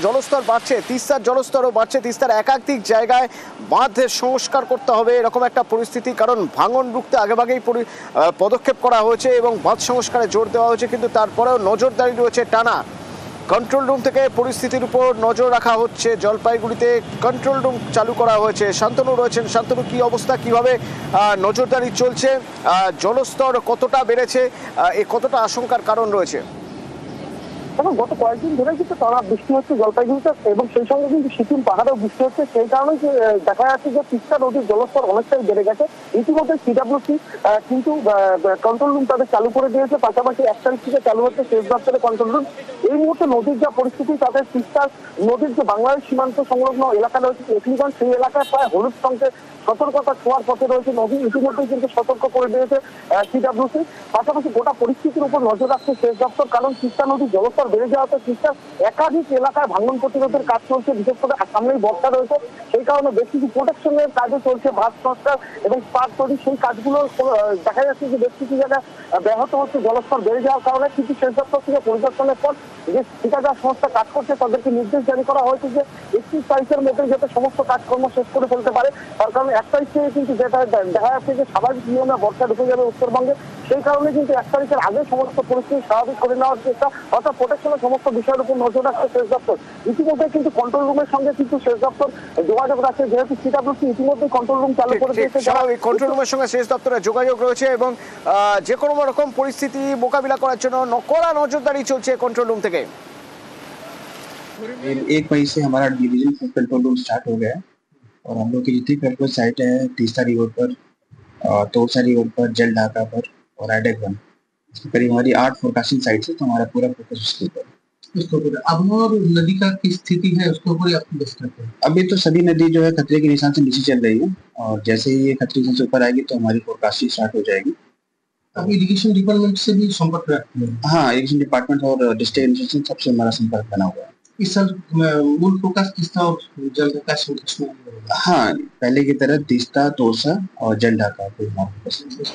জলস্তর বাড়ছে, তিস্তার জলস্তরও বাড়ছে। তিস্তার একাধিক জায়গায় বাঁধ সংস্কার করতে হবে এরকম একটা পরিস্থিতি, কারণ ভাঙন রুখতে আগেভাগেই পদক্ষেপ করা হয়েছে এবং বাঁধ সংস্কারে জোর দেওয়া হয়েছে, কিন্তু তারপরেও নজরদারি রয়েছে টানা। কন্ট্রোল রুম থেকে পরিস্থিতির উপর নজর রাখা হচ্ছে। জলপাইগুড়িতে কন্ট্রোল রুম চালু করা হয়েছে। শান্তনু রয়েছেন। শান্তনু, কি অবস্থা, কিভাবে নজরদারি চলছে, জলস্তর কতটা বেড়েছে, কতটা আশঙ্কার কারণ রয়েছে? এবং গত কয়েকদিন ধরে কিন্তু টানা বৃষ্টি হচ্ছে জলপাইগুড়িতে, এবং সেই সঙ্গে কিন্তু সিকিম পাহাড়েও বৃষ্টি হচ্ছে। সেই কারণে দেখা যাচ্ছে যে তিস্তা নদীর জলস্তর অনেকটাই বেড়ে গেছে। ইতিমধ্যে সিডব্লিউসি কিন্তু কন্ট্রোল রুম তাদের চালু করে দিয়েছে। পাশাপাশি 1 তারিখ থেকে চালু হচ্ছে সেচ দপ্তরের কন্ট্রোল রুম। এই মুহূর্তে নদীর যা পরিস্থিতি, তাদের তিস্তার নদীর যে বাংলাদেশ সীমান্ত সংলগ্ন এলাকা রয়েছে একলিগঞ্জ, সেই এলাকায় প্রায় হলুদ সংকেত সতর্কতা ছোঁয়ার পথে রয়েছে। নদী ইতিমধ্যেই কিন্তু সতর্ক করে দিয়েছে সিডব্লিউসি। পাশাপাশি গোটা পরিস্থিতির উপর নজর রাখছে সেচ দপ্তর, কারণ তিস্তা নদীর জলস্তর বেড়ে যাওয়াতে তিস্তার একাধিক এলাকায় ভাঙন প্রতিরোধের কাজ চলছে। বিশেষ করে সামনেই বর্ষা রয়েছে, সেই কারণে বেশ কিছু প্রোটেকশনের কাজও চলছে, বাঁধ সংস্কার এবং স্পার তৈরি, সেই কাজগুলো দেখা যাচ্ছে যে বেশ কিছু জায়গায় ব্যাহত হচ্ছে জলস্তর বেড়ে যাওয়ার কারণে। কিন্তু সেচ দপ্তর থেকে পরিদর্শনের পর যে ঠিকাদার সংস্থা কাজ করছে তাদেরকে নির্দেশ জারি করা হয়েছে যে 31 তারিখের মধ্যে যাতে সমস্ত কাজকর্ম শেষ করে ফেলতে পারে। তার কারণে 1 তারিখ থেকে কিন্তু যেটা দেখা যাচ্ছে যে স্বাভাবিক নিয়মে বর্ষা ঢুকে যাবে উত্তরবঙ্গে, সেই কারণে কিন্তু 1 তারিখের আগে সমস্ত পরিস্থিতি স্বাভাবিক করে নেওয়ার চেষ্টা, অর্থাৎ প্রোটেকশনের সমস্ত বিষয়ের উপর নজর রাখছে সেচ দপ্তর। ইতিমধ্যে কিন্তু কন্ট্রোল রুমের সঙ্গে কিন্তু সেচ দপ্তর যোগাযোগ রাখছে, যেহেতু সিডব্লিউসি ইতিমধ্যে কন্ট্রোল রুম চালু করে দিয়েছে। কন্ট্রোল রুমের সঙ্গে সেচ দপ্তরের যোগাযোগ রয়েছে এবং যে কোনো রকম পরিস্থিতি মোকাবিলা করার জন্য কড়া নজরদারি চলছে কন্ট্রোল রুম থেকে। 1 मई से हमारा डिवीजन कंट्रोल रूम स्टार्ट हो गया है और हम लोग की जितनी पेट्रोल साइट है तीस्ता रिवर पर, तोरसा रिवर पर, जल ढाका पर और आइडेक 1, करीब हमारी 8 फोरकास्टिंग साइट है, तो हमारा पूरा फोकस उसके ऊपर। अब और नदी का की स्थिति है उसके ऊपर ही आपको डिस्कस करते हैं। अभी तो सभी नदी जो है खतरे के निशान से नीचे चल रही है, और जैसे ही ये खतरे के निशान से ऊपर आएगी तो हमारी फोरकास्टिंग स्टार्ट हो जाएगी। अब इरिगेशन डिपार्टमेंट से भी संपर्क रखते हैं? हाँ, इरिगेशन डिपार्टमेंट और डिस्ट्रिक्ट एडमिनिस्ट्रेशन सबसे हमारा संपर्क बना हुआ है। इस साल मूल फोकस तीस्ता और जल ढाका संरक्षण। हाँ, पहले की तरह तीस्ता, तोरसा और जल ढाका पे हमारा फोकस है।